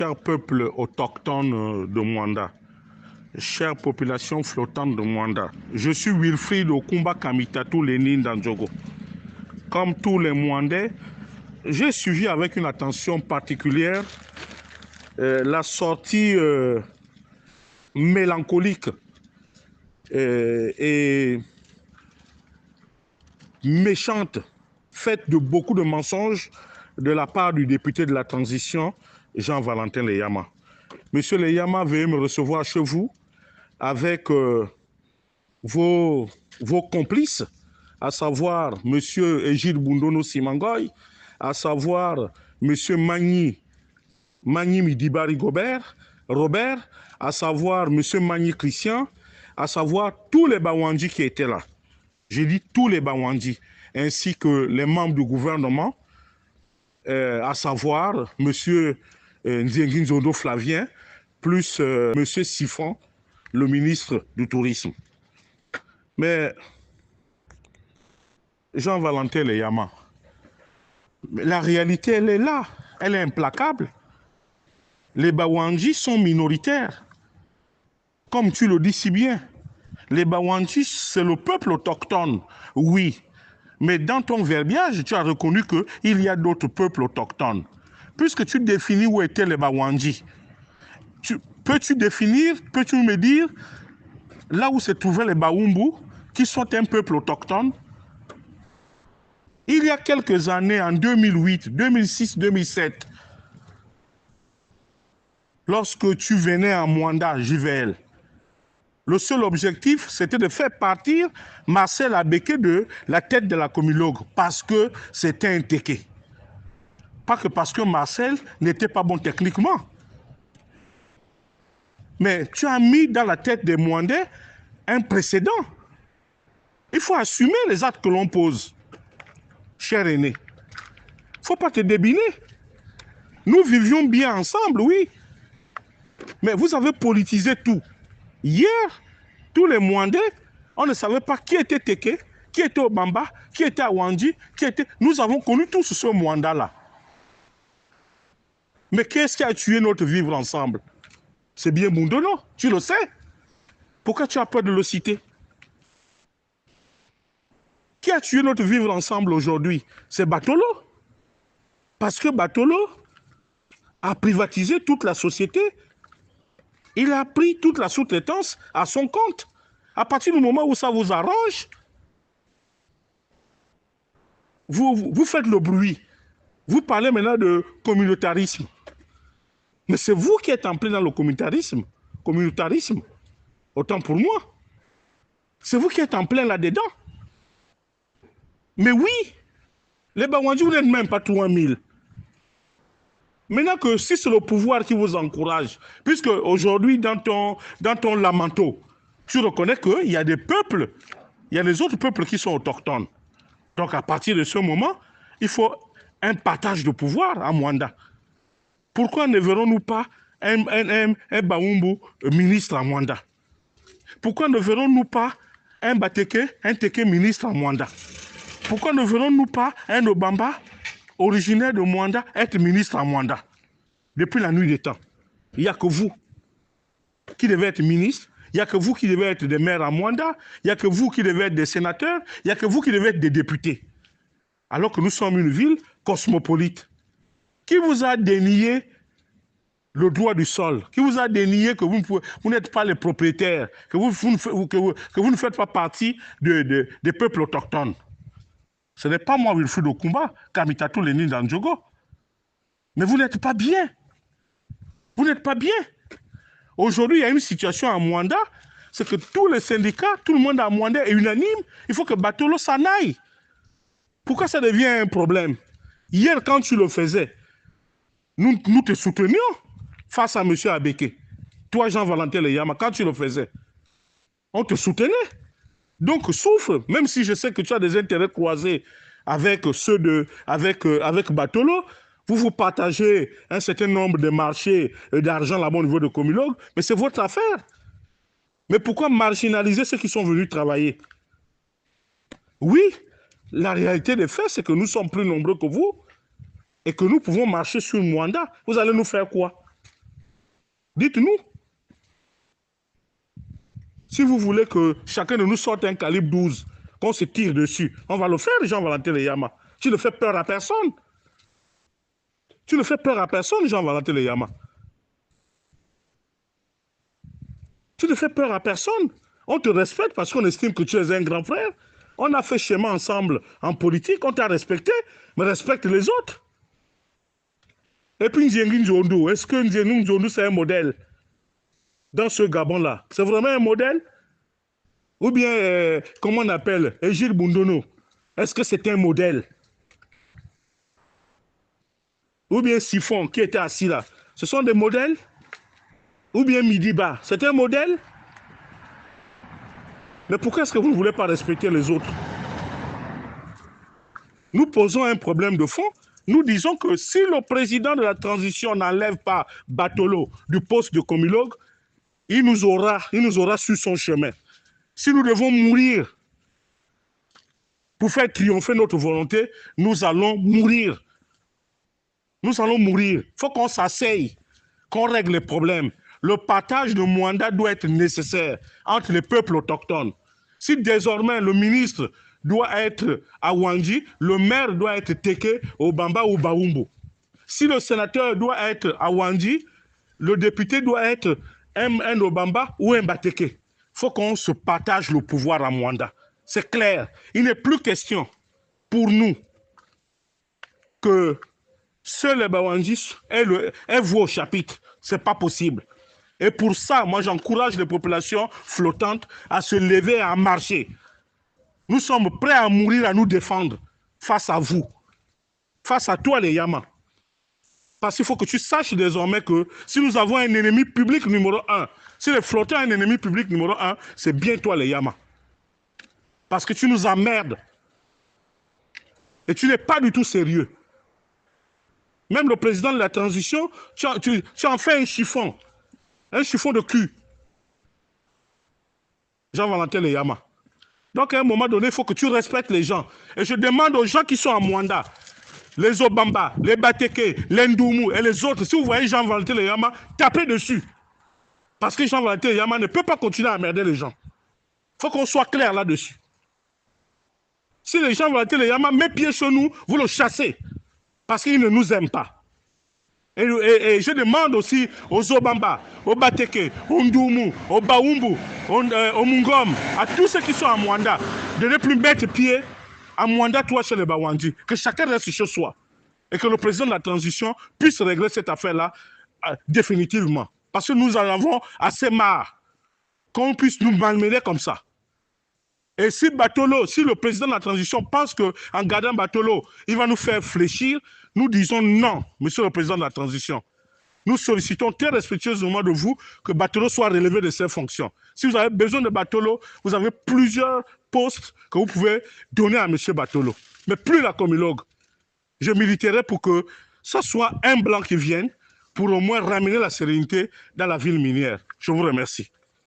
Cher peuple autochtone de Mwanda, chère population flottante de Mwanda, je suis Wilfried Okumba Kamitatu Lénine Dandjogo. Comme tous les Mwandais, j'ai suivi avec une attention particulière la sortie mélancolique et méchante, faite de beaucoup de mensonges de la part du député de la transition, Jean-Valentin Leyama. Monsieur Leyama, veuillez me recevoir chez vous avec vos complices, à savoir Monsieur Egide Bundono Simangoy, à savoir Monsieur Magny Midibari Robert, à savoir Monsieur Magny Christian, à savoir tous les Bawandji qui étaient là. J'ai dit tous les Bawandji, ainsi que les membres du gouvernement, à savoir Monsieur Nzengin Zondo Flavien, plus Monsieur Siffon, le ministre du Tourisme. Mais Jean-Valentin Leyama, la réalité, elle est là, elle est implacable. Les Bawandji sont minoritaires. Comme tu le dis si bien, les Bawandji, c'est le peuple autochtone, oui. Mais dans ton verbiage, tu as reconnu qu'il y a d'autres peuples autochtones. Puisque tu définis où étaient les Bawandji, peux-tu me dire là où se trouvaient les Baoumbu, qui sont un peuple autochtone? Il y a quelques années, en 2008, 2006, 2007, lorsque tu venais à Mwanda, JVL, le seul objectif, c'était de faire partir Marcel Abeke de la tête de la Comilogue, parce que c'était un téké. Pas que parce que Marcel n'était pas bon techniquement. Mais tu as mis dans la tête des Mwandais un précédent. Il faut assumer les actes que l'on pose. Cher aîné, il ne faut pas te débiner. Nous vivions bien ensemble, oui. Mais vous avez politisé tout. Hier, tous les Mwandais, on ne savait pas qui était Téké, qui était Obamba, qui était Awandji, qui était... Nous avons connu tous ce Mwanda-là. Mais qu'est-ce qui a tué notre vivre ensemble? C'est bien Bundono, tu le sais. Pourquoi tu as peur de le citer? Qui a tué notre vivre ensemble aujourd'hui? C'est Batolo. Parce que Batolo a privatisé toute la société. Il a pris toute la sous-traitance à son compte. À partir du moment où ça vous arrange, vous faites le bruit. Vous parlez maintenant de communautarisme. Mais c'est vous qui êtes en plein dans le communautarisme. Communautarisme, autant pour moi. C'est vous qui êtes en plein là-dedans. Mais oui, les Bawandji, vous n'êtes même pas 3000. Maintenant que si c'est le pouvoir qui vous encourage, puisque aujourd'hui, dans ton lamento, tu reconnais qu'il y a des peuples, il y a les autres peuples qui sont autochtones. Donc à partir de ce moment, il faut un partage de pouvoir à Mwanda. Pourquoi ne verrons-nous pas un Baoumbu ministre à Mwanda? Pourquoi ne verrons-nous pas un Téké ministre à Mwanda? Pourquoi ne verrons-nous pas un Obamba originaire de Mwanda être ministre à Mwanda? Depuis la nuit des temps, il n'y a que vous qui devez être ministre, il n'y a que vous qui devez être des maires à Mwanda, il n'y a que vous qui devez être des sénateurs, il n'y a que vous qui devez être des députés. Alors que nous sommes une ville cosmopolite. Qui vous a dénié le droit du sol? Qui vous a dénié que vous n'êtes pas les propriétaires, que vous ne faites pas partie des peuples autochtones? Ce n'est pas moi, Wilfried Okumba, Kamitatu Lénine Dandjogo. Mais vous n'êtes pas bien. Vous n'êtes pas bien. Aujourd'hui, il y a une situation à Mwanda, c'est que tous les syndicats, tout le monde à Mwanda est unanime. Il faut que Batolo s'en aille. Pourquoi ça devient un problème? Hier, quand tu le faisais, nous te soutenions face à M. Abeke. Toi, Jean-Valentin Leyama, quand tu le faisais, on te soutenait. Donc, souffre, même si je sais que tu as des intérêts croisés avec avec Batolo, vous partagez un certain nombre de marchés d'argent là-bas au niveau de Comilogue, mais c'est votre affaire. Mais pourquoi marginaliser ceux qui sont venus travailler? Oui, la réalité des faits, c'est que nous sommes plus nombreux que vous et que nous pouvons marcher sur Mwanda. Vous allez nous faire quoi? Dites-nous. Si vous voulez que chacun de nous sorte un calibre 12, qu'on se tire dessus, on va le faire, Jean-Valentin Leyama. Tu ne fais peur à personne. Tu ne fais peur à personne, Jean-Valentin Leyama. Tu ne fais peur à personne. On te respecte parce qu'on estime que tu es un grand frère. On a fait chemin ensemble en politique, on t'a respecté, mais respecte les autres. Et puis Ndiengi Nzondo, est-ce que Ndiengi Nzondo c'est un modèle dans ce Gabon-là? C'est vraiment un modèle? Ou bien, comment on appelle, Egile Bundono, est-ce que c'est un modèle? Ou bien Siphon qui était assis là, ce sont des modèles? Ou bien Midiba, c'est un modèle? Mais pourquoi est-ce que vous ne voulez pas respecter les autres? Nous posons un problème de fond. Nous disons que si le président de la transition n'enlève pas Batolo du poste de comilog, il nous aura sur son chemin. Si nous devons mourir pour faire triompher notre volonté, nous allons mourir. Nous allons mourir. Il faut qu'on s'asseye, qu'on règle les problèmes. Le partage de Mwanda doit être nécessaire entre les peuples autochtones. Si désormais le ministre doit être à Wandji, le maire doit être Teke, Obamba ou Baoumbo. Si le sénateur doit être à Wandji, le député doit être un Obamba ou un Bateke. Il faut qu'on se partage le pouvoir à Mwanda. C'est clair. Il n'est plus question pour nous que seul les Bawandjis aient voix au chapitre. Ce n'est pas possible. Et pour ça, moi, j'encourage les populations flottantes à se lever et à marcher. Nous sommes prêts à mourir, à nous défendre face à vous, face à toi, les Yamas. Parce qu'il faut que tu saches désormais que si nous avons un ennemi public numéro 1, si les flottants ont un ennemi public numéro 1, c'est bien toi, les Yamas. Parce que tu nous emmerdes. Et tu n'es pas du tout sérieux. Même le président de la transition, tu en fais un chiffon de cul. Jean-Valentin Leyama. Donc, à un moment donné, il faut que tu respectes les gens. Et je demande aux gens qui sont à Mwanda, les Obamba, les Bateke, les Ndoumou et les autres, si vous voyez Jean-Valentin Leyama, tapez dessus. Parce que Jean-Valentin Leyama ne peut pas continuer à emmerder les gens. Il faut qu'on soit clair là-dessus. Si les Jean-Valentin Leyama met pied sur nous, vous le chassez. Parce qu'il ne nous aime pas. Et je demande aussi aux Obamba, aux Bateke, aux Ndoumou, aux Baoumbu, aux Mungom, à tous ceux qui sont à Mwanda, de ne plus mettre pied à Mwanda, toi, chez les Bawandji. Que chacun reste chez soi. Et que le président de la transition puisse régler cette affaire-là définitivement. Parce que nous en avons assez marre qu'on puisse nous malmener comme ça. Et si Batolo, si le président de la transition pense qu'en gardant Batolo, il va nous faire fléchir, nous disons non, monsieur le président de la transition. Nous sollicitons très respectueusement de vous que Batolo soit relevé de ses fonctions. Si vous avez besoin de Batolo, vous avez plusieurs postes que vous pouvez donner à monsieur Batolo. Mais plus la comilog. Je militerai pour que ce soit un blanc qui vienne pour au moins ramener la sérénité dans la ville minière. Je vous remercie.